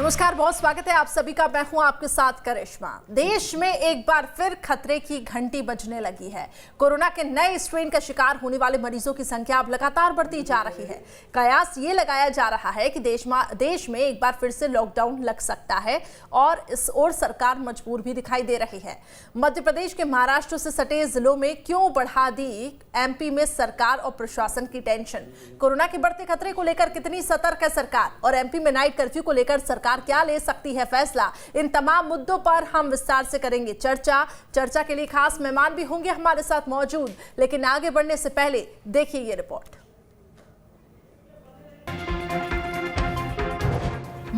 नमस्कार, बहुत स्वागत है आप सभी का। मैं हूं आपके साथ करिश्मा। देश में एक बार फिर खतरे की घंटी बजने लगी है। कोरोना के नए स्ट्रेन का शिकार होने वाले मरीजों की संख्या अब लगातार बढ़ती जा रही है। कयास ये लगाया जा रहा है कि देश में एक बार फिर से लॉकडाउन लग सकता है और इस ओर सरकार मजबूर भी दिखाई दे रही है। मध्य प्रदेश के महाराष्ट्र से सटे जिलों में क्यों बढ़ा दी एमपी में सरकार और प्रशासन की टेंशन? कोरोना के बढ़ते खतरे को लेकर कितनी सतर्क है सरकार और एमपी में नाइट कर्फ्यू को लेकर सरकार क्या ले सकती है फैसला? इन तमाम मुद्दों पर हम विस्तार से करेंगे चर्चा के लिए खास मेहमान भी होंगे हमारे साथ मौजूद। लेकिन आगे बढ़ने से पहले देखिए ये रिपोर्ट।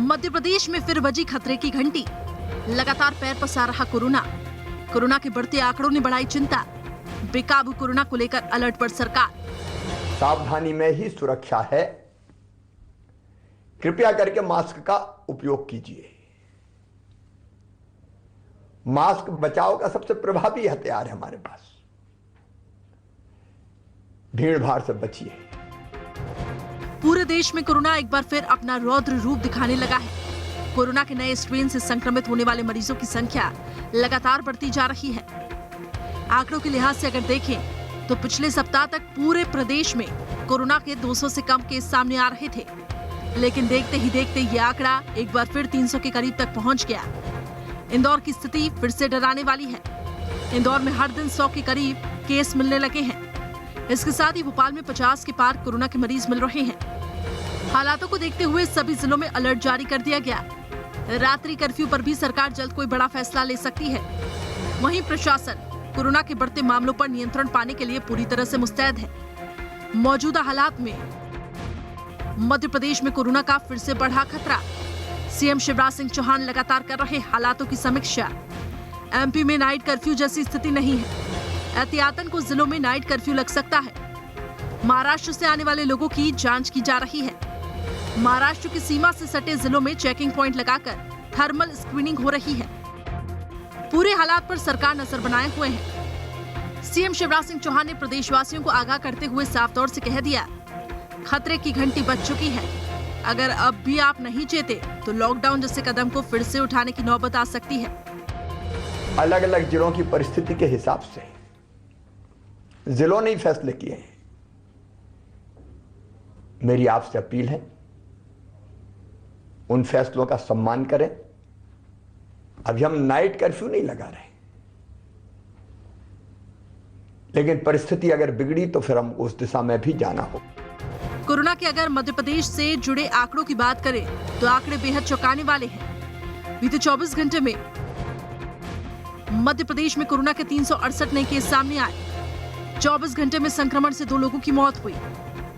मध्य प्रदेश में फिर बजी खतरे की घंटी। लगातार पैर पसार रहा कोरोना के बढ़ते आंकड़ों ने बढ़ाई चिंता। बेकाबू कोरोना को लेकर अलर्ट पर सरकार। सावधानी में ही सुरक्षा है, कृपया करके मास्क का उपयोग कीजिए। मास्क बचाव का सबसे प्रभावी हथियार है हमारे पास। भीड़ भाड़ से बचिए। पूरे देश में कोरोना एक बार फिर अपना रौद्र रूप दिखाने लगा है। कोरोना के नए स्ट्रेन से संक्रमित होने वाले मरीजों की संख्या लगातार बढ़ती जा रही है। आंकड़ों के लिहाज से अगर देखें तो पिछले सप्ताह तक पूरे प्रदेश में कोरोना के 200 से कम केस सामने आ रहे थे, लेकिन देखते ही देखते ये आंकड़ा एक बार फिर 300 के करीब तक पहुंच गया। इंदौर की स्थिति फिर से डराने वाली है। इंदौर में हर दिन 100 के करीब केस मिलने लगे हैं। इसके साथ ही भोपाल में 50 के पार कोरोना के मरीज मिल रहे हैं। हालातों को देखते हुए सभी जिलों में अलर्ट जारी कर दिया गया। रात्रि कर्फ्यू पर भी सरकार जल्द कोई बड़ा फैसला ले सकती है। वहीं प्रशासन कोरोना के बढ़ते मामलों पर नियंत्रण पाने के लिए पूरी तरह से मुस्तैद है। मौजूदा हालात में मध्य प्रदेश में कोरोना का फिर से बढ़ा खतरा। सीएम शिवराज सिंह चौहान लगातार कर रहे हालातों की समीक्षा। एमपी में नाइट कर्फ्यू जैसी स्थिति नहीं है। एहतियातन को जिलों में नाइट कर्फ्यू लग सकता है। महाराष्ट्र से आने वाले लोगों की जांच की जा रही है। महाराष्ट्र की सीमा से सटे जिलों में चेकिंग पॉइंट लगाकर थर्मल स्क्रीनिंग हो रही है। पूरे हालात पर सरकार नजर बनाए हुए है। सीएम शिवराज सिंह चौहान ने प्रदेशवासियों को आगाह करते हुए साफ तौर से कह दिया, खतरे की घंटी बज चुकी है। अगर अब भी आप नहीं चेते तो लॉकडाउन जैसे कदम को फिर से उठाने की नौबत आ सकती है। अलग अलग जिलों की परिस्थिति के हिसाब से जिलों ने फैसले किए हैं। मेरी आपसे अपील है, उन फैसलों का सम्मान करें। अभी हम नाइट कर्फ्यू नहीं लगा रहे, लेकिन परिस्थिति अगर बिगड़ी तो फिर हम उस दिशा में भी जाना होगा। कोरोना के अगर मध्य प्रदेश से जुड़े आंकड़ों की बात करें तो आंकड़े बेहद चौंकाने वाले हैं। बीते 24 घंटे में मध्य प्रदेश में कोरोना के 368 नए केस सामने आए। 24 घंटे में संक्रमण से 2 लोगों की मौत हुई।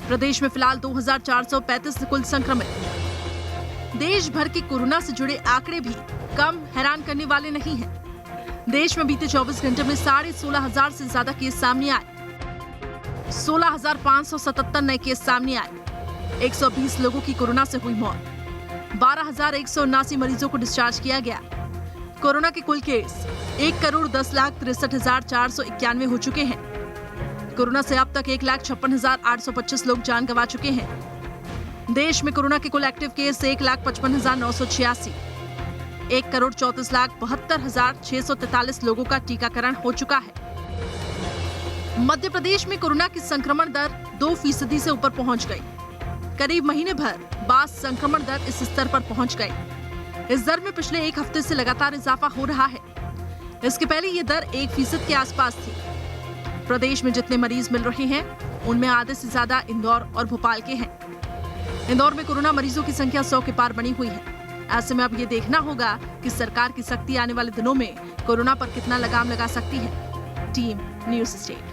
प्रदेश में फिलहाल 2435 कुल संक्रमित। देश भर के कोरोना से जुड़े आंकड़े भी कम हैरान करने वाले नहीं हैं। देश में बीते 24 घंटे में 16,500 से ज्यादा केस सामने आए। 16,577 नए केस सामने आए। 120 लोगों की कोरोना से हुई मौत। 12,179 मरीजों को डिस्चार्ज किया गया। कोरोना के कुल केस 1,10,63,491 हो चुके हैं। कोरोना से अब तक 1,56,825 लोग जान गंवा चुके हैं। देश में कोरोना के कुल एक्टिव केस 1,55,986। 1,34,72,643 लोगों का टीकाकरण हो चुका है। मध्य प्रदेश में कोरोना की संक्रमण दर 2% से ऊपर पहुंच गई। करीब महीने भर बाद संक्रमण दर इस स्तर पर पहुंच गई। इस दर में पिछले एक हफ्ते से लगातार इजाफा हो रहा है। इसके पहले ये दर 1% के आसपास थी। प्रदेश में जितने मरीज मिल रहे हैं उनमें आधे से ज्यादा इंदौर और भोपाल के हैं। इंदौर में कोरोना मरीजों की संख्या 100 के पार बनी हुई है। ऐसे में अब ये देखना होगा कि सरकार की सख्ती आने वाले दिनों में कोरोना पर कितना लगाम लगा सकती है। Team news state.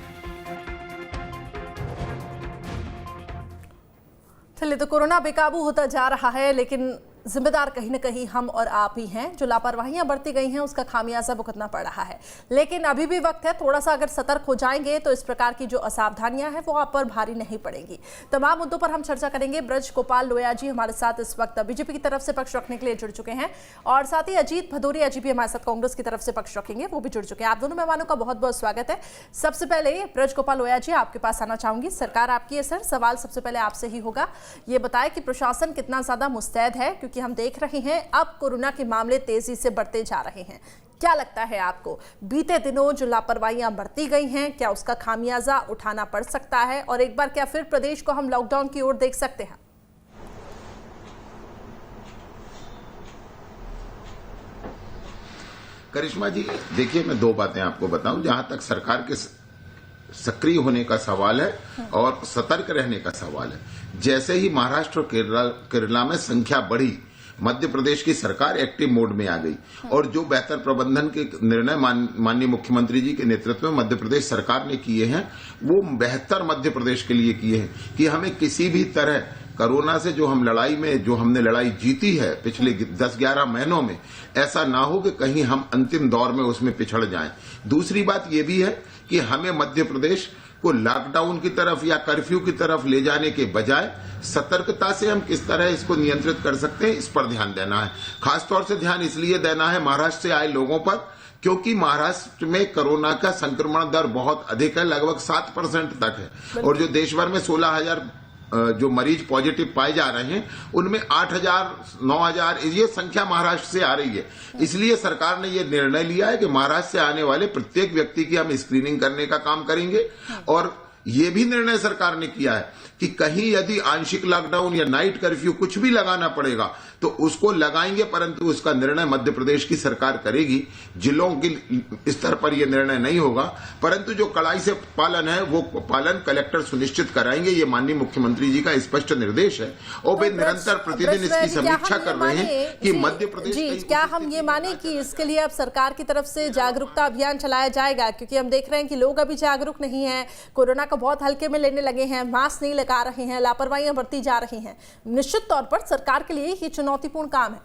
चलिए, तो कोरोना बेकाबू होता जा रहा है, लेकिन जिम्मेदार कहीं न कहीं हम और आप ही हैं। जो लापरवाहियां बढ़ती गई हैं उसका खामियाजा भुगतना पड़ रहा है। लेकिन अभी भी वक्त है, थोड़ा सा अगर सतर्क हो जाएंगे तो इस प्रकार की जो असावधानियां हैं वो आप पर भारी नहीं पड़ेंगी। तमाम मुद्दों पर हम चर्चा करेंगे। ब्रज गोपाल लोया जी हमारे साथ इस वक्त बीजेपी की तरफ से पक्ष रखने के लिए जुड़ चुके हैं और साथ ही अजीत भदौरिया जी भी हमारे साथ कांग्रेस की तरफ से पक्ष रखेंगे, वो भी जुड़ चुके हैं। आप दोनों मेहमानों का बहुत बहुत स्वागत है। सबसे पहले ब्रज गोपाल लोया जी आपके पास आना चाहूंगी। सरकार आपकी है सर, सवाल सबसे पहले आपसे ही होगा। ये बताएं कि प्रशासन कितना ज्यादा मुस्तैद है, क्योंकि क्योंकि हम देख रहे हैं अब कोरोना के मामले तेजी से बढ़ते जा रहे हैं। क्या लगता है आपको, बीते दिनों जो लापरवाहियां बढ़ती गई हैं, क्या उसका खामियाजा उठाना पड़ सकता है और एक बार क्या फिर प्रदेश को हम लॉकडाउन की ओर देख सकते हैं? करिश्मा जी, देखिए, मैं दो बातें आपको बताऊं। जहां तक सरकार के सक्रिय होने का सवाल है और सतर्क रहने का सवाल है, जैसे ही महाराष्ट्र और केरला में संख्या बढ़ी, मध्य प्रदेश की सरकार एक्टिव मोड में आ गई और जो बेहतर प्रबंधन के निर्णय माननीय मुख्यमंत्री जी के नेतृत्व में मध्य प्रदेश सरकार ने किए हैं, वो बेहतर मध्य प्रदेश के लिए किए हैं कि हमें किसी भी तरह कोरोना से जो हमने लड़ाई जीती है पिछले 10-11 महीनों में, ऐसा ना हो कि कहीं हम अंतिम दौर में उसमें पिछड़ जाएं। दूसरी बात यह भी है कि हमें मध्य प्रदेश को लॉकडाउन की तरफ या कर्फ्यू की तरफ ले जाने के बजाय सतर्कता से हम किस तरह इसको नियंत्रित कर सकते हैं, इस पर ध्यान देना है। खासतौर से ध्यान इसलिए देना है महाराष्ट्र से आए लोगों पर, क्योंकि महाराष्ट्र में कोरोना का संक्रमण दर बहुत अधिक है, लगभग 7% तक है, और जो देश भर में 16,000 जो मरीज पॉजिटिव पाए जा रहे हैं, उनमें 8,000 9,000 ये संख्या महाराष्ट्र से आ रही है। इसलिए सरकार ने ये निर्णय लिया है कि महाराष्ट्र से आने वाले प्रत्येक व्यक्ति की हम स्क्रीनिंग करने का काम करेंगे। और ये भी निर्णय सरकार ने किया है कि कहीं यदि आंशिक लॉकडाउन या नाइट कर्फ्यू कुछ भी लगाना पड़ेगा तो उसको लगाएंगे, परंतु उसका निर्णय मध्य प्रदेश की सरकार करेगी। जिलों के स्तर पर यह निर्णय नहीं होगा, परंतु जो कड़ाई से पालन है वो पालन कलेक्टर सुनिश्चित कराएंगे। ये माननीय मुख्यमंत्री जी का स्पष्ट निर्देश है और वे निरंतर प्रतिदिन इसकी समीक्षा कर रहे हैं कि मध्य प्रदेश। क्या हम ये माने कि इसके लिए अब सरकार की तरफ से जागरूकता अभियान चलाया जाएगा? क्योंकि हम देख रहे हैं कि लोग अभी जागरूक नहीं है, कोरोना को बहुत हल्के में लेने लगे हैं, मास्क नहीं लगा रहे हैं, लापरवाहियां बढ़ती जा रही हैं। निश्चित तौर पर सरकार के लिए ये चुनौतीपूर्ण काम है।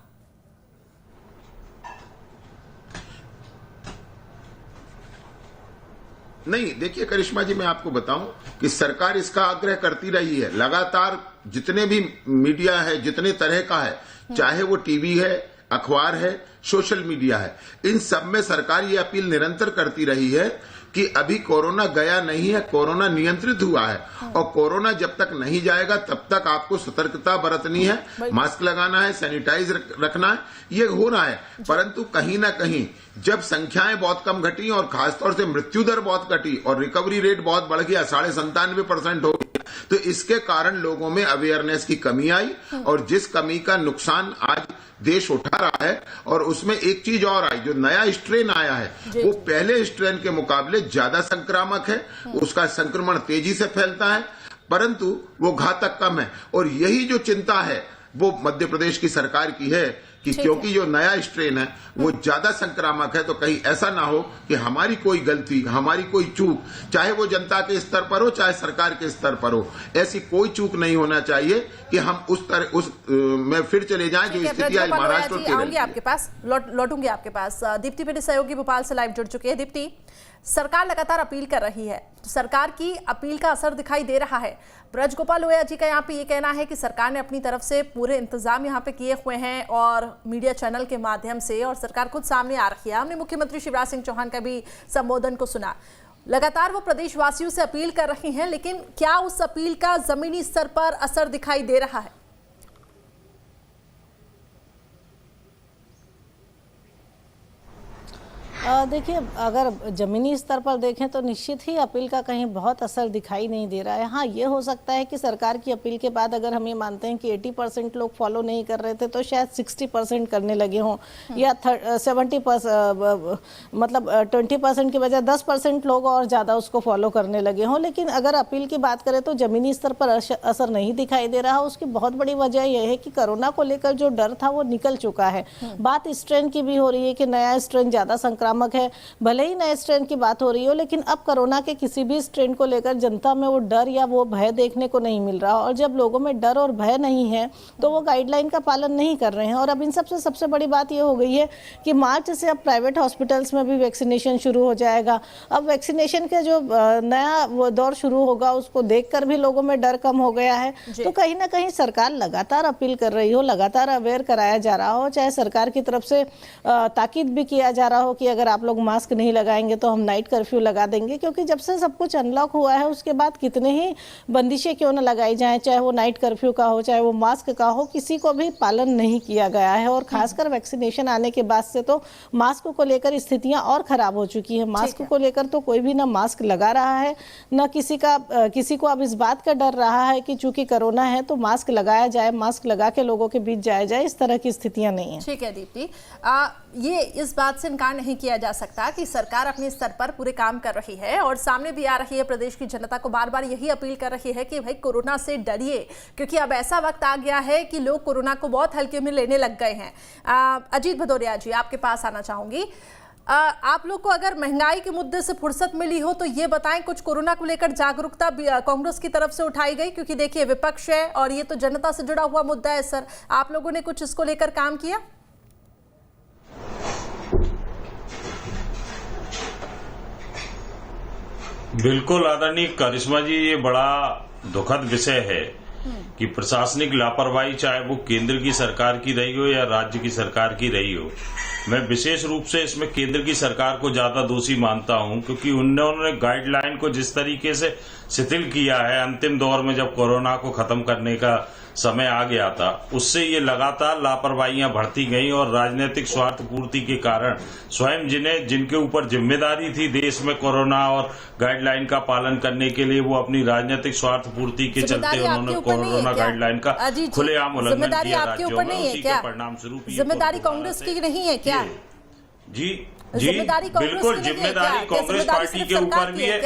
नहीं, देखिए करिश्मा जी, मैं आपको बताऊं कि सरकार इसका आग्रह करती रही है लगातार। जितने भी मीडिया है, जितने तरह का है, चाहे वो टीवी है, अखबार है, सोशल मीडिया है, इन सब में सरकार ये अपील निरंतर करती रही है कि अभी कोरोना गया नहीं है, कोरोना नियंत्रित हुआ है, और कोरोना जब तक नहीं जाएगा तब तक आपको सतर्कता बरतनी है, मास्क लगाना है, सैनिटाइज रखना है, ये हो रहा है। परंतु कहीं ना कहीं जब संख्याएं बहुत कम घटी और खासतौर से मृत्यु दर बहुत घटी और रिकवरी रेट बहुत बढ़ गया, 97.5% हो गया, तो इसके कारण लोगों में अवेयरनेस की कमी आई और जिस कमी का नुकसान आज देश उठा रहा है। और उसमें एक चीज और आई, जो नया स्ट्रेन आया है वो पहले स्ट्रेन के मुकाबले ज्यादा संक्रामक है, उसका संक्रमण तेजी से फैलता है, परंतु वो घातक कम है। और यही जो चिंता है वो मध्य प्रदेश की सरकार की है कि क्योंकि जो नया स्ट्रेन है वो ज्यादा संक्रामक है, तो कहीं ऐसा ना हो कि हमारी कोई गलती, हमारी कोई चूक, चाहे वो जनता के स्तर पर हो चाहे सरकार के स्तर पर हो, ऐसी कोई चूक नहीं होना चाहिए कि हम उस में फिर चले जाएं जो स्थिति आज महाराष्ट्र और केरल। आपके पास लौटूंगी आपके पास। दीप्ति मेरे सहयोगी भोपाल से लाइव जुड़ चुके हैं। दीप्ति, सरकार लगातार अपील कर रही है, तो सरकार की अपील का असर दिखाई दे रहा है। ब्रज गोपाल लोहिया जी का यहाँ पे ये कहना है कि सरकार ने अपनी तरफ से पूरे इंतजाम यहाँ पे किए हुए हैं और मीडिया चैनल के माध्यम से, और सरकार खुद सामने आ रही है। हमने मुख्यमंत्री शिवराज सिंह चौहान का भी संबोधन को सुना। लगातार वो प्रदेशवासियों से अपील कर रही हैं, लेकिन क्या उस अपील का जमीनी स्तर पर असर दिखाई दे रहा है? देखिए, अगर ज़मीनी स्तर पर देखें तो निश्चित ही अपील का कहीं बहुत असर दिखाई नहीं दे रहा है। हाँ, ये हो सकता है कि सरकार की अपील के बाद अगर हम ये मानते हैं कि 80% लोग फॉलो नहीं कर रहे थे तो शायद 60% करने लगे हों, या 70% मतलब 20% की बजाय 10% लोग और ज़्यादा उसको फॉलो करने लगे हों। लेकिन अगर अपील की बात करें तो ज़मीनी स्तर पर असर नहीं दिखाई दे रहा। उसकी बहुत बड़ी वजह यह है कि कोरोना को लेकर जो डर था वो निकल चुका है। बात स्ट्रेन की भी हो रही है कि नया स्ट्रेन ज़्यादा संक्रामक है। भले ही नए स्ट्रेन की बात हो रही हो, लेकिन अब कोरोना के किसी भी स्ट्रेन को लेकर जनता में वो डर या वो भय देखने को नहीं मिल रहा। और जब लोगों में डर और भय नहीं है तो वो गाइडलाइन का पालन नहीं कर रहे हैं। और अब इन सबसे बड़ी बात ये हो गई है कि मार्च से अब प्राइवेट हॉस्पिटल्स में भी वैक्सीनेशन शुरू हो जाएगा। अब वैक्सीनेशन का जो नया वो दौर शुरू होगा उसको देखकर भी लोगों में डर कम हो गया है। तो कहीं ना कहीं सरकार लगातार अपील कर रही हो, लगातार अवेयर कराया जा रहा हो, चाहे सरकार की तरफ से ताकीद भी किया जा रहा हो कि अगर अगर आप लोग मास्क नहीं लगाएंगे तो हम नाइट कर्फ्यू लगा देंगे, क्योंकि जब से सब कुछ अनलॉक हुआ है उसके बाद कितने ही बंदिशें क्यों न लगाई जाएं, चाहे वो नाइट कर्फ्यू का हो चाहे वो मास्क का हो, किसी को भी पालन नहीं किया गया है। और खासकर वैक्सीनेशन आने के बाद से तो मास्क को लेकर स्थितियां और खराब हो चुकी है। मास्क को लेकर तो कोई भी ना मास्क लगा रहा है, न किसी को अब इस बात का डर रहा है कि चूंकि कोरोना है तो मास्क लगाया जाए, मास्क लगा के लोगों के बीच जाया जाए, इस तरह की स्थितियां नहीं है। ठीक है दीप्ति, ये इस बात से इनकार नहीं किया जा सकता कि सरकार अपने स्तर पर पूरे काम कर रही है और सामने भी आ रही है, प्रदेश की जनता को बार बार यही अपील कर रही है कि भाई कोरोना से डरिए, क्योंकि अब ऐसा वक्त आ गया है कि लोग कोरोना को बहुत हल्के में लेने लग गए हैं। अजीत भदौरिया जी, आपके पास आना चाहूंगी। आप लोग को अगर महंगाई के मुद्दे से फुर्सत मिली हो तो ये बताएं, कुछ कोरोना को लेकर जागरूकता कांग्रेस की तरफ से उठाई गई, क्योंकि देखिए विपक्ष है और ये तो जनता से जुड़ा हुआ मुद्दा है। सर, आप लोगों ने कुछ इसको लेकर काम किया? बिल्कुल आदरणीय करिश्मा जी, ये बड़ा दुखद विषय है कि प्रशासनिक लापरवाही, चाहे वो केंद्र की सरकार की रही हो या राज्य की सरकार की रही हो, मैं विशेष रूप से इसमें केंद्र की सरकार को ज्यादा दोषी मानता हूं, क्योंकि उन्होंने गाइडलाइन को जिस तरीके से शिथिल किया है अंतिम दौर में जब कोरोना को खत्म करने का समय आ गया था, उससे ये लगातार लापरवाहियां बढ़ती गई और राजनीतिक स्वार्थ पूर्ति के कारण स्वयं जिनके ऊपर जिम्मेदारी थी देश में कोरोना और गाइडलाइन का पालन करने के लिए, वो अपनी राजनीतिक स्वार्थ पूर्ति के चलते उन्होंने कोरोना गाइडलाइन का खुलेआम उल्लंघन किया राज्यों में, उसी के परिणाम स्वरूप जिम्मेदारी कांग्रेस की नहीं है क्या? जी बिल्कुल, जिम्मेदारी कांग्रेस पार्टी के ऊपर भी है,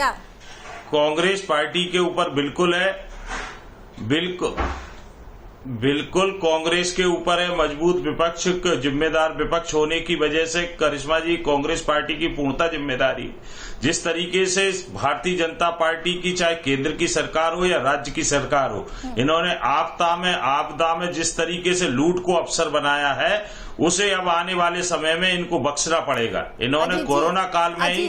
कांग्रेस पार्टी के ऊपर बिल्कुल है, बिल्कुल कांग्रेस के ऊपर है। मजबूत विपक्ष, जिम्मेदार विपक्ष होने की वजह से करिश्मा जी आपकी पार्टी की पूर्णता जिम्मेदारी, जिस तरीके से भारतीय जनता पार्टी की चाहे केंद्र की सरकार हो या राज्य की सरकार हो, इन्होंने आपदा में जिस तरीके से लूट को अवसर बनाया है, उसे अब आने वाले समय में इनको बख्शना पड़ेगा। इन्होंने कोरोना काल में ही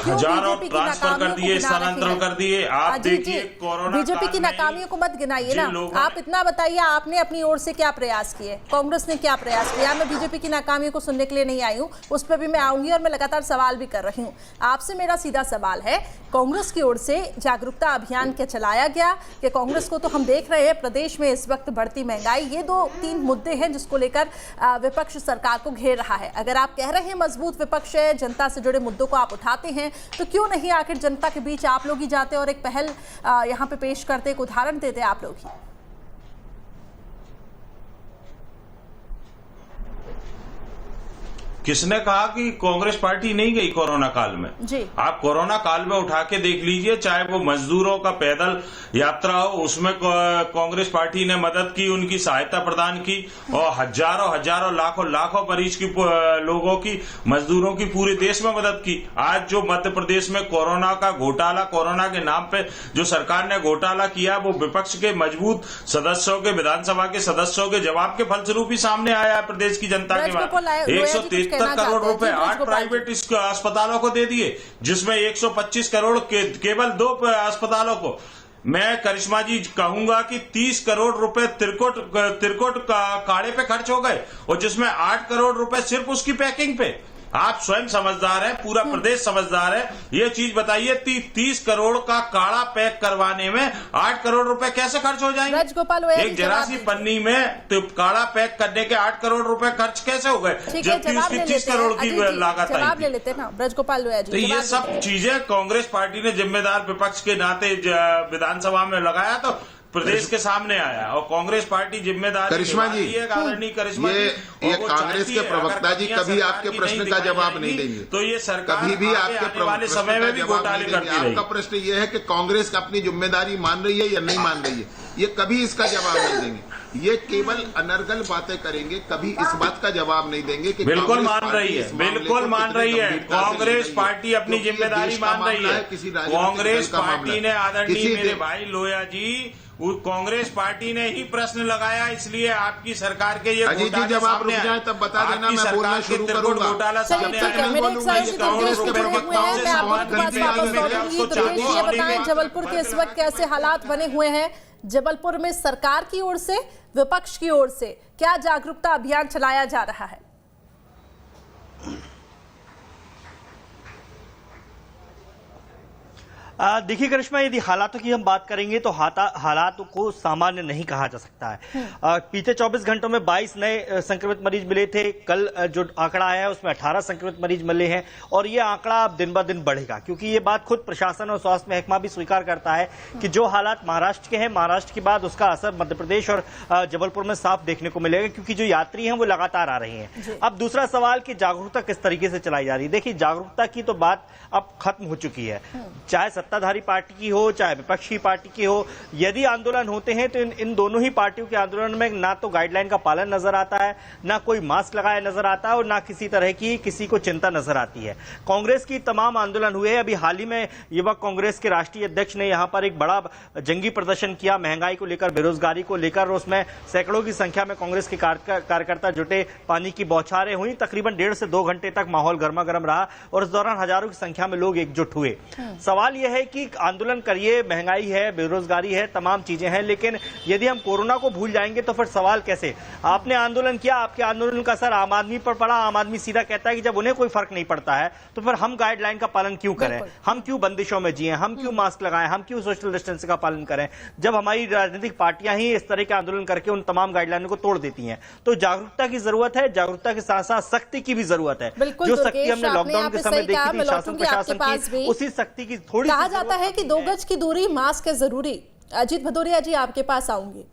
हजारों ट्रांसफर कर दिए, स्थानांतरण कर दिए। आप देखिए कोरोना, बीजेपी की नाकामियों को मत गिनाइए ना, आप इतना बताइए आपने अपनी ओर से क्या प्रयास किए, कांग्रेस ने क्या प्रयास किया। मैं बीजेपी की नाकामियों को सुनने के लिए नहीं आई हूँ, उस पर भी मैं आऊंगी और मैं लगातार सवाल भी कर रही हूँ। आपसे मेरा सीधा सवाल है, कांग्रेस की ओर से जागरूकता अभियान क्या चलाया गया कि कांग्रेस को तो हम देख रहे हैं प्रदेश में इस वक्त बढ़ती महंगाई, ये 2-3 मुद्दे हैं जिसको लेकर विपक्ष सरकार को घेर रहा है। अगर आप कह रहे हैं मजबूत विपक्ष है, जनता से जुड़े मुद्दों को आप उठाते हैं, तो क्यों नहीं आखिर जनता के बीच आप लोग ही जाते और एक पहल यहां पे पेश करते, एक उदाहरण देते आप लोग ही? किसने कहा कि कांग्रेस पार्टी नहीं गई कोरोना काल में? जी। आप कोरोना काल में उठा के देख लीजिए, चाहे वो मजदूरों का पैदल यात्रा हो, उसमें कांग्रेस पार्टी ने मदद की, उनकी सहायता प्रदान की और हजारों लाखों मरीज की लोगों की, मजदूरों की पूरे देश में मदद की। आज जो मध्य प्रदेश में कोरोना का घोटाला, कोरोना के नाम पे जो सरकार ने घोटाला किया, वो विपक्ष के मजबूत सदस्यों के, विधानसभा के सदस्यों के जवाब के फलस्वरूप ही सामने आया है प्रदेश की जनता के बाद। 173 करोड़ रुपए 8 प्राइवेट अस्पतालों को दे दिए, जिसमें 125 करोड़ केवल 2 अस्पतालों को। मैं करिश्मा जी कहूंगा कि 30 करोड़ रुपए तिरकोट काढ़े पे खर्च हो गए और जिसमें 8 करोड़ रुपए सिर्फ उसकी पैकिंग पे। आप स्वयं समझदार हैं, पूरा प्रदेश समझदार है। ये चीज बताइए, 30 करोड़ का काढ़ा पैक करवाने में 8 करोड़ रुपए कैसे खर्च हो जाएंगे? एक जरा सी पन्नी में तो काढ़ा पैक करने के 8 करोड़ रुपए खर्च कैसे हो गए, जबकि उसकी 30 करोड़ की लागत आई थी। ले लेते ना ब्रजगोपाल लोया जी। तो ये सब चीजें कांग्रेस पार्टी ने जिम्मेदार विपक्ष के नाते विधानसभा में लगाया तो प्रदेश के सामने आया और कांग्रेस पार्टी जिम्मेदार। करिश्मा जी, ये कांग्रेस के प्रवक्ता जी कभी आपके प्रश्न का जवाब नहीं देंगे, तो ये सरकार कभी भी आपके वाले समय में भी घोटाले करती रही। आपका प्रश्न ये है कि कांग्रेस अपनी जिम्मेदारी मान रही है या नहीं मान रही है, ये कभी इसका जवाब नहीं देंगे। ये केवल अनर्गल बातें करेंगे, कभी इस बात का जवाब नहीं देंगे कि बिल्कुल मान रही है, बिल्कुल मान रही है। कांग्रेस पार्टी अपनी जिम्मेदारी मान रही है। कांग्रेस पार्टी ने, आदरणीय मेरे भाई लोया जी, कांग्रेस पार्टी ने ही प्रश्न लगाया, इसलिए आपकी सरकार के ये अजीत जी जब आप रुक जाएं तब बता देना, मैं बोलना शुरू करूंगा। घोटाला सामने बताएं जबलपुर के इस वक्त कैसे हालात बने हुए हैं? जबलपुर में सरकार की ओर से, विपक्ष की ओर से क्या जागरूकता अभियान चलाया जा रहा है? देखिए करिश्मा, यदि हालातों की हम बात करेंगे तो हालातों को सामान्य नहीं कहा जा सकता है। बीते 24 घंटों में 22 नए संक्रमित मरीज मिले थे। कल जो आंकड़ा आया है उसमें 18 संक्रमित मरीज मिले हैं और ये आंकड़ा अब दिन ब दिन बढ़ेगा, क्योंकि ये बात खुद प्रशासन और स्वास्थ्य महकमा भी स्वीकार करता है कि जो हालात महाराष्ट्र के हैं, महाराष्ट्र के बाद उसका असर मध्य प्रदेश और जबलपुर में साफ देखने को मिलेगा, क्योंकि जो यात्री हैं वो लगातार आ रहे हैं। अब दूसरा सवाल कि जागरूकता किस तरीके से चलाई जा रही है। देखिए, जागरूकता की तो बात अब खत्म हो चुकी है, चाहे सत्ताधारी पार्टी की हो चाहे विपक्षी पार्टी की हो। यदि आंदोलन होते हैं तो इन दोनों ही पार्टियों के आंदोलन में ना तो गाइडलाइन का पालन नजर आता है, ना कोई मास्क लगाया नजर आता है और ना किसी तरह की किसी को चिंता नजर आती है। कांग्रेस की तमाम आंदोलन हुए। अभी हाल ही में युवक कांग्रेस के राष्ट्रीय अध्यक्ष ने यहां पर एक बड़ा जंगी प्रदर्शन किया, महंगाई को लेकर, बेरोजगारी को लेकर। उसमें सैकड़ों की संख्या में कांग्रेस के कार्यकर्ता जुटे, पानी की बौछारें हुई। तकरीबन 1.5 से 2 घंटे तक माहौल गर्मा गर्म रहा और इस दौरान हजारों की संख्या में लोग एकजुट हुए। सवाल यह है कि आंदोलन करिए, महंगाई है, बेरोजगारी है, तमाम चीजें हैं, लेकिन यदि हम कोरोना को भूल जाएंगे तो फिर सवाल कैसे? आपने आंदोलन किया, आपके आंदोलन का असर आम आदमी पर पड़ा। आम आदमी सीधा कहता है कि जब उन्हें कोई फर्क नहीं पड़ता है तो फिर हम गाइडलाइन का पालन क्यों करें? हम क्यों बंदिशों में जिए? हम क्यों मास्क लगाएं? हम क्यों सोशल डिस्टेंसिंग का पालन करें, जब हमारी राजनीतिक पार्टियां ही इस तरह के आंदोलन करके उन तमाम गाइडलाइनों को तोड़ देती हैं? तो जागरूकता की जरूरत है, जागरूकता के साथ साथ सख्ती की भी जरूरत है। जो सख्ती हमने लॉकडाउन के समय देखी थी शासन प्रशासन की, उसी सख्ती की थोड़ी कहा जाता है कि 2 गज की दूरी, मास्क है जरूरी। अजीत भदौरिया जी, आपके पास आऊंगी।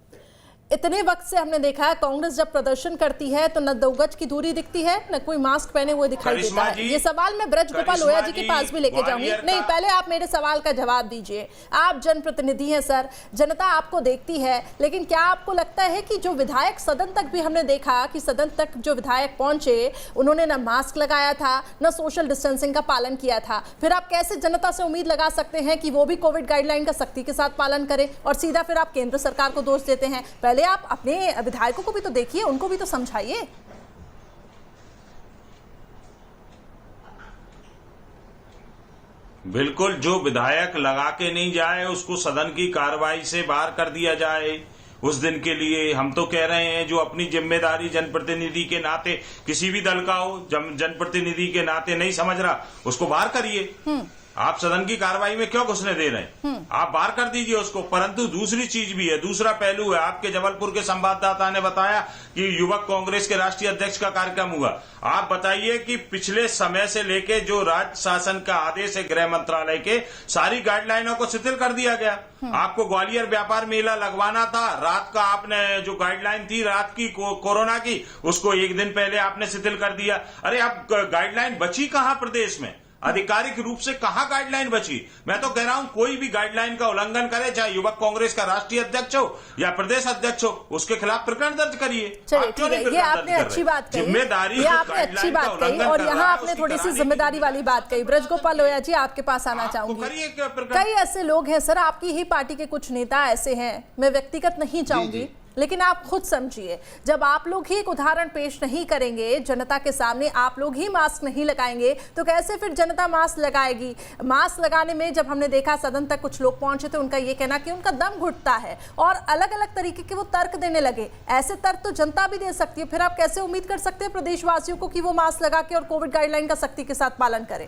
इतने वक्त से हमने देखा है कांग्रेस जब प्रदर्शन करती है तो न 2 गज की दूरी दिखती है, न कोई मास्क पहने हुए दिखाई देता है। ये सवाल मैं ब्रज गोपाल लोया जी के पास भी लेके जाऊंगी। नहीं, पहले आप मेरे सवाल का जवाब दीजिए। आप जनप्रतिनिधि हैं सर, जनता आपको देखती है, लेकिन क्या आपको लगता है कि जो विधायक सदन तक भी हमने देखा कि सदन तक जो विधायक पहुंचे उन्होंने न मास्क लगाया था, न सोशल डिस्टेंसिंग का पालन किया था, फिर आप कैसे जनता से उम्मीद लगा सकते हैं कि वो भी कोविड गाइडलाइन का सख्ती के साथ पालन करें और सीधा फिर आप केंद्र सरकार को दोष देते हैं? पहले आप अपने विधायकों को भी तो देखिए, उनको भी तो समझाइए। बिल्कुल, जो विधायक लगा के नहीं जाए उसको सदन की कार्रवाई से बाहर कर दिया जाए उस दिन के लिए। हम तो कह रहे हैं जो अपनी जिम्मेदारी जनप्रतिनिधि के नाते, किसी भी दल का हो, जनप्रतिनिधि के नाते नहीं समझ रहा उसको बाहर करिए। आप सदन की कार्रवाई में क्यों घुसने दे रहे हैं? आप बाहर कर दीजिए उसको। परंतु दूसरी चीज भी है, दूसरा पहलू है। आपके जबलपुर के संवाददाता ने बताया कि युवक कांग्रेस के राष्ट्रीय अध्यक्ष का कार्यक्रम हुआ। आप बताइए कि पिछले समय से लेके जो राज्य शासन का आदेश है गृह मंत्रालय के, सारी गाइडलाइनों को शिथिल कर दिया गया। आपको ग्वालियर व्यापार मेला लगवाना था, रात का आपने जो गाइडलाइन थी रात की कोरोना की, उसको 1 दिन पहले आपने शिथिल कर दिया। अरे अब गाइडलाइन बची कहां प्रदेश में? आधिकारिक रूप से कहां गाइडलाइन बची? मैं तो कह रहा हूं कोई भी गाइडलाइन का उल्लंघन करे, चाहे युवक कांग्रेस का राष्ट्रीय अध्यक्ष हो या प्रदेश अध्यक्ष हो, उसके खिलाफ प्रकरण दर्ज करिए। चलिए ठीक है, ये आपने अच्छी बात कही, जिम्मेदारी, ये आपने अच्छी बात कही और यहाँ आपने थोड़ी सी जिम्मेदारी वाली बात कही। ब्रज गोपाल लोया जी, आपके पास आना चाहूंगी। कई ऐसे लोग हैं सर, आपकी ही पार्टी के कुछ नेता ऐसे हैं, मैं व्यक्तिगत नहीं चाहूंगी, लेकिन आप खुद समझिए, जब आप लोग ही एक उदाहरण पेश नहीं करेंगे जनता के सामने, आप लोग ही मास्क नहीं लगाएंगे तो कैसे फिर जनता मास्क लगाएगी? मास्क लगाने में जब हमने देखा सदन तक कुछ लोग पहुंचे तो उनका ये कहना कि उनका दम घुटता है और अलग अलग तरीके के वो तर्क देने लगे। ऐसे तर्क तो जनता भी दे सकती है, फिर आप कैसे उम्मीद कर सकते हैं प्रदेशवासियों को कि वो मास्क लगा के और कोविड गाइडलाइन का सख्ती के साथ पालन करें?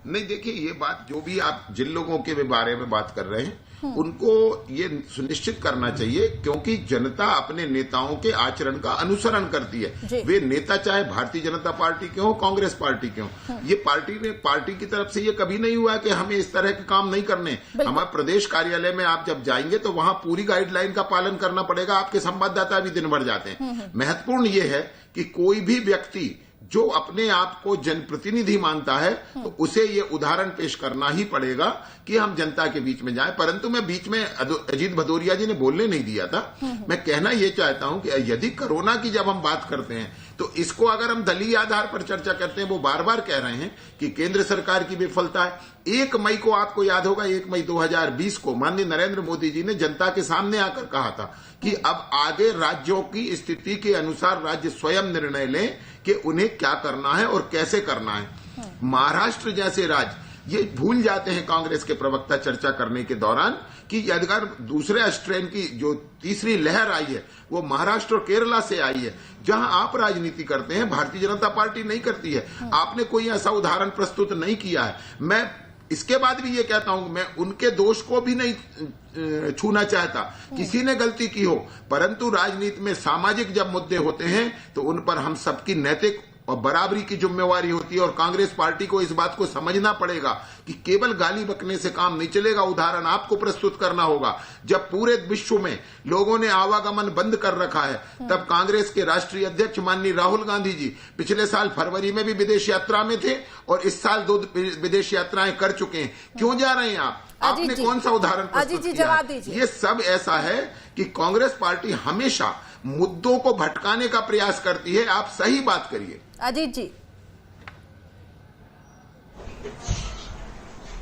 नहीं, देखिए, ये बात जो भी आप जिन लोगों के बारे में बात कर रहे हैं उनको ये सुनिश्चित करना चाहिए, क्योंकि जनता अपने नेताओं के आचरण का अनुसरण करती है। वे नेता चाहे भारतीय जनता पार्टी के हो, कांग्रेस पार्टी के हो, ये पार्टी की तरफ से ये कभी नहीं हुआ कि हमें इस तरह के काम नहीं करने। हमारे प्रदेश कार्यालय में आप जब जाएंगे तो वहां पूरी गाइडलाइन का पालन करना पड़ेगा। आपके संवाददाता भी दिन भर जाते हैं। महत्वपूर्ण ये है कि कोई भी व्यक्ति जो अपने आप को जनप्रतिनिधि मानता है तो उसे ये उदाहरण पेश करना ही पड़ेगा कि हम जनता के बीच में जाएं। परंतु मैं बीच में अजीत भदौरिया जी ने बोलने नहीं दिया था। मैं कहना ये चाहता हूं कि यदि कोरोना की जब हम बात करते हैं तो इसको अगर हम दलीय आधार पर चर्चा करते हैं, वो बार बार कह रहे हैं कि केंद्र सरकार की विफलता है। 1 मई को आपको याद होगा, 1 मई 2020 को माननीय नरेंद्र मोदी जी ने जनता के सामने आकर कहा था कि अब आगे राज्यों की स्थिति के अनुसार राज्य स्वयं निर्णय लें कि उन्हें क्या करना है और कैसे करना है। महाराष्ट्र जैसे राज्य ये भूल जाते हैं कांग्रेस के प्रवक्ता चर्चा करने के दौरान कि अगर दूसरे स्ट्रेन की जो तीसरी लहर आई है वो महाराष्ट्र और केरला से आई है, जहां आप राजनीति करते हैं, भारतीय जनता पार्टी नहीं करती है। आपने कोई ऐसा उदाहरण प्रस्तुत नहीं किया है। मैं इसके बाद भी ये कहता हूं, मैं उनके दोष को भी नहीं छूना चाहता, किसी ने गलती की हो, परंतु राजनीति में सामाजिक जब मुद्दे होते हैं तो उन पर हम सबकी नैतिक और बराबरी की जिम्मेवारी होती है। और कांग्रेस पार्टी को इस बात को समझना पड़ेगा कि केवल गाली बकने से काम नहीं चलेगा। उदाहरण आपको प्रस्तुत करना होगा। जब पूरे विश्व में लोगों ने आवागमन बंद कर रखा है, तब कांग्रेस के राष्ट्रीय अध्यक्ष माननीय राहुल गांधी जी पिछले साल फरवरी में भी विदेश यात्रा में थे और इस साल 2 विदेश यात्राएं कर चुके हैं। क्यों जा रहे हैं आप? आपने कौन सा उदाहरण प्रस्तुत किया? जवाब दीजिए। ये सब ऐसा है कि कांग्रेस पार्टी हमेशा मुद्दों को भटकाने का प्रयास करती है। आप सही बात करिए। अजीत जी,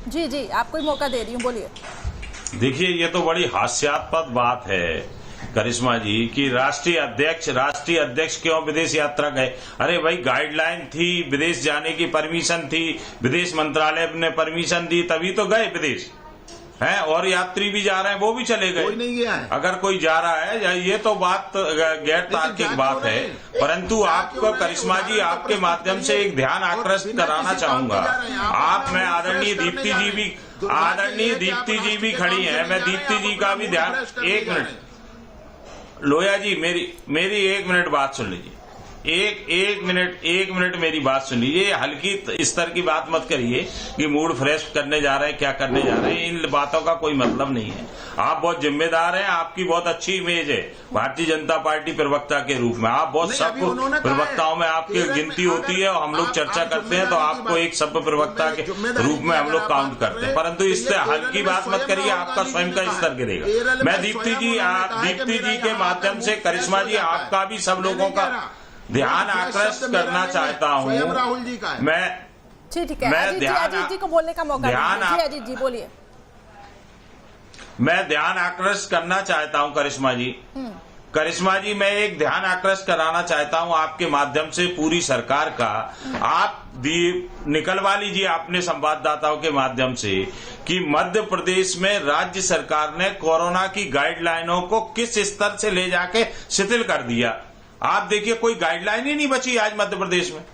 जी जी आपको ही मौका दे रही हूँ, बोलिए। देखिए, ये तो बड़ी हास्यास्पद बात है करिश्मा जी कि राष्ट्रीय अध्यक्ष क्यों विदेश यात्रा गए? अरे भाई, गाइडलाइन थी, विदेश जाने की परमिशन थी, विदेश मंत्रालय ने परमिशन दी, तभी तो गए विदेश हैं। और यात्री भी जा रहे हैं, वो भी चले गए। कोई नहीं गया है। अगर कोई जा रहा है, ये तो बात गैर तार्किक बात है। परंतु आपको करिश्मा जी, आपके माध्यम से एक ध्यान आकृष्ट कराना चाहूंगा। मैं आदरणीय दीप्ति जी भी खड़ी हैं, मैं दीप्ति जी का भी ध्यान। एक मिनट लोया जी, मेरी 1 मिनट बात सुन लीजिए। एक मिनट मेरी बात सुन लीजिए। हल्की स्तर की बात मत करिए कि मूड फ्रेश करने जा रहे हैं, क्या करने जा रहे हैं। इन बातों का कोई मतलब नहीं है। आप बहुत जिम्मेदार हैं, आपकी बहुत अच्छी इमेज है भारतीय जनता पार्टी प्रवक्ता के रूप में। आप बहुत सब प्रवक्ताओं में आपकी गिनती होती है और हम लोग चर्चा करते हैं तो आपको एक सब प्रवक्ता के रूप में हम लोग काउंट करते हैं। परंतु इससे हल्की बात मत करिए, आपका स्वयं का स्तर गिरेगा। मैं दीप्ति जी के माध्यम से करिश्मा जी, आपका भी सब लोगों का ध्यान आकृष्ट करना चाहता हूँ। राहुल जी का मैं ठीक है, अजीत जी को बोलने का मौका दीजिए। अजीत जी बोलिए। मैं ध्यान आकृष्ट करना चाहता हूँ करिश्मा जी, मैं एक ध्यान आकृष्ट कराना चाहता हूँ आपके माध्यम से पूरी सरकार का। आप निकलवा लीजिए अपने संवाददाताओं के माध्यम से कि मध्य प्रदेश में राज्य सरकार ने कोरोना की गाइडलाइनों को किस स्तर से ले जाके शिथिल कर दिया। आप देखिए, कोई गाइडलाइन ही नहीं बची आज मध्य प्रदेश में।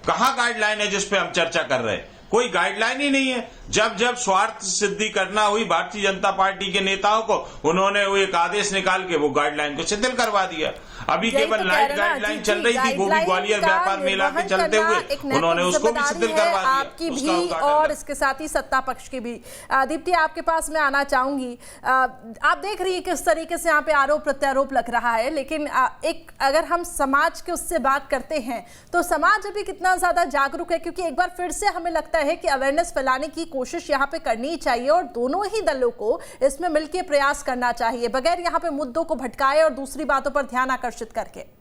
कहाँ गाइडलाइन है जिस पे हम चर्चा कर रहे हैं? कोई गाइडलाइन ही नहीं है। जब स्वार्थ सिद्धि करना हुई भारतीय जनता पार्टी के नेताओं को, उन्होंने वो एक आदेश निकाल के वो गाइडलाइन को शिथिल करवा दिया। अभी केवल लाइट गाइडलाइन चल रही थी, वो भी ग्वालियर व्यापार मेला के चलते हुए उन्होंने उसको भी शिथिल करवा दिया। आपकी भी और इसके साथ ही सत्ता पक्ष की भी। दीप्ति, आपके पास मैं आना चाहूंगी। आप देख रही है किस तरीके से यहाँ पे आरोप प्रत्यारोप लग रहा है, लेकिन एक अगर हम समाज के उससे बात करते हैं तो समाज अभी कितना ज्यादा जागरूक है? क्योंकि एक बार फिर से हमें लगता है कि अवेयरनेस फैलाने की कोशिश यहाँ पे करनी चाहिए और दोनों ही दलों को इसमें मिलकर प्रयास करना चाहिए, बगैर यहाँ पे मुद्दों को भटकाए और दूसरी बातों पर ध्यान आकर्षित करके।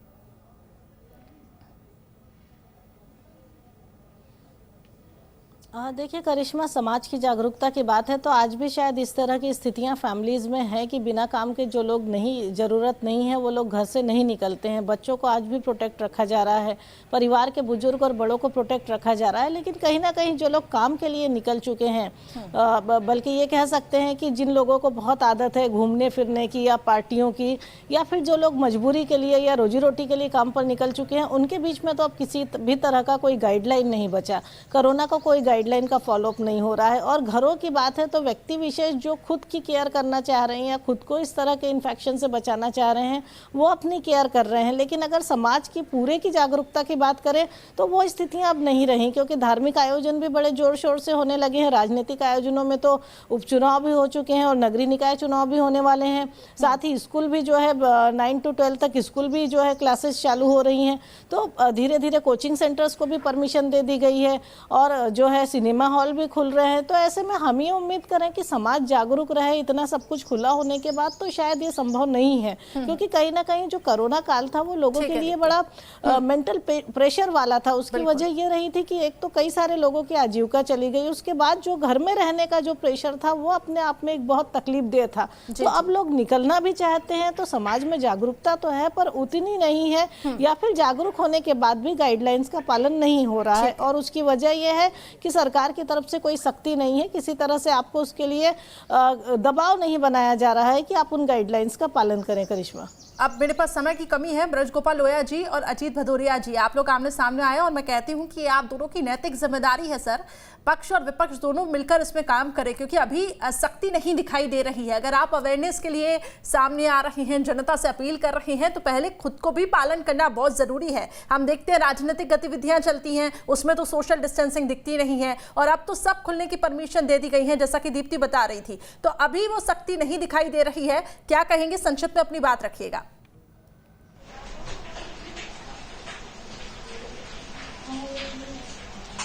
देखिए करिश्मा, समाज की जागरूकता की बात है तो आज भी शायद इस तरह की स्थितियां फैमिलीज़ में हैं कि बिना काम के जो लोग ज़रूरत नहीं है वो लोग घर से नहीं निकलते हैं। बच्चों को आज भी प्रोटेक्ट रखा जा रहा है, परिवार के बुजुर्ग और बड़ों को प्रोटेक्ट रखा जा रहा है। लेकिन कहीं ना कहीं जो लोग काम के लिए निकल चुके हैं, बल्कि ये कह सकते हैं कि जिन लोगों को बहुत आदत है घूमने फिरने की या पार्टियों की, या फिर जो लोग मजबूरी के लिए या रोजी रोटी के लिए काम पर निकल चुके हैं, उनके बीच में तो अब किसी भी तरह का कोई गाइडलाइन नहीं बचा। कोरोना का कोई गाइडलाइन का फॉलोअप नहीं हो रहा है। और घरों की बात है तो व्यक्ति विशेष जो खुद की केयर करना चाह रहे हैं या खुद को इस तरह के इन्फेक्शन से बचाना चाह रहे हैं वो अपनी केयर कर रहे हैं। लेकिन अगर समाज की पूरे की जागरूकता की बात करें तो वो स्थितियां अब नहीं रही, क्योंकि धार्मिक आयोजन भी बड़े जोर शोर से होने लगे हैं। राजनीतिक आयोजनों में तो उपचुनाव भी हो चुके हैं और नगरीय निकाय चुनाव भी होने वाले हैं। साथ ही स्कूल भी जो है 9 to 12 तक स्कूल भी जो है क्लासेस चालू हो रही हैं। तो धीरे धीरे कोचिंग सेंटर्स को भी परमिशन दे दी गई है और जो है सिनेमा हॉल भी खुल रहे हैं। तो ऐसे में हम ये उम्मीद करें कि समाज जागरूक रहे। इतना सब कुछ खुला होने के बाद तो शायद ये संभव नहीं है, क्योंकि कहीं ना कहीं जो कोरोना काल था वो लोगों के लिए बड़ा मेंटल प्रेशर वाला था। उसकी वजह ये रही थी कि एक तो कई सारे लोगों की आजीविका चली गई, उसके बाद जो घर में रहने का जो प्रेशर था वो अपने आप में एक बहुत तकलीफ देह था। तो अब लोग निकलना भी चाहते हैं, तो समाज में जागरूकता तो है पर उतनी नहीं है, या फिर जागरूक होने के बाद भी गाइडलाइंस का पालन नहीं हो रहा है। और उसकी वजह यह है कि सरकार की तरफ से कोई सख्ती नहीं है, किसी तरह से आपको उसके लिए दबाव नहीं बनाया जा रहा है कि आप उन गाइडलाइंस का पालन करें। करिश्मा, अब मेरे पास समय की कमी है। ब्रज गोपाल लोया जी और अजीत भदौरिया जी, आप लोग आमने सामने आए और मैं कहती हूं कि आप दोनों की नैतिक जिम्मेदारी है सर, पक्ष और विपक्ष दोनों मिलकर इसमें काम करें, क्योंकि अभी सख्ती नहीं दिखाई दे रही है। अगर आप अवेयरनेस के लिए सामने आ रहे हैं, जनता से अपील कर रहे हैं, तो पहले खुद को भी पालन करना बहुत जरूरी है। हम देखते हैं राजनीतिक गतिविधियां चलती हैं, उसमें तो सोशल डिस्टेंसिंग दिखती नहीं है, और अब तो सब खुलने की परमिशन दे दी गई है, जैसा कि दीप्ति बता रही थी। तो अभी वो सख्ती नहीं दिखाई दे रही है। क्या कहेंगे, संक्षिप्त में अपनी बात रखिएगा।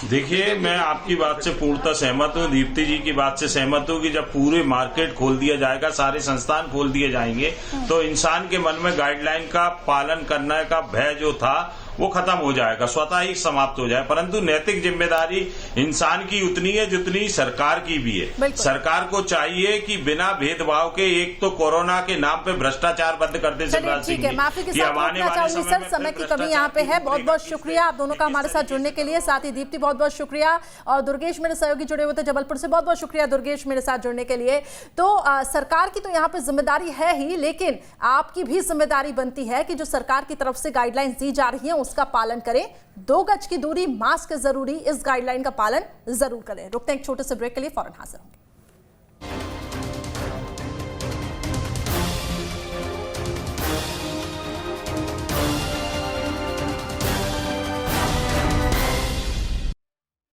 देखिए, मैं आपकी बात से पूर्णतः सहमत हूँ, दीप्ति जी की बात से सहमत हूँ कि जब पूरे मार्केट खोल दिया जाएगा, सारे संस्थान खोल दिए जाएंगे, तो इंसान के मन में गाइडलाइन का पालन करने का भय जो था वो खत्म हो जाएगा, स्वतः ही समाप्त हो जाए। परंतु नैतिक जिम्मेदारी इंसान की उतनी है जितनी सरकार की भी है। सरकार को चाहिए कि बिना भेदभाव के, एक तो कोरोना के नाम पे भ्रष्टाचार बंद कर दे। ठीक है, माफी के साथ रोकना चाहूंगी सर, समय की कमी यहाँ पे है। बहुत बहुत शुक्रिया आप दोनों का हमारे साथ जुड़ने के लिए। साथ ही दीप्ति बहुत बहुत शुक्रिया, और दुर्गेश मेरे सहयोगी जुड़े हुए थे जबलपुर से, बहुत बहुत शुक्रिया दुर्गेश मेरे साथ जुड़ने के लिए। तो सरकार की तो यहाँ पे जिम्मेदारी है ही, लेकिन आपकी भी जिम्मेदारी बनती है कि जो सरकार की तरफ से गाइडलाइंस दी जा रही है उसका पालन करें। 2 गज की दूरी, मास्क जरूरी, इस गाइडलाइन का पालन जरूर करें। रुकते हैं एक छोटे से ब्रेक के लिए, फौरन हाजिर होंगे।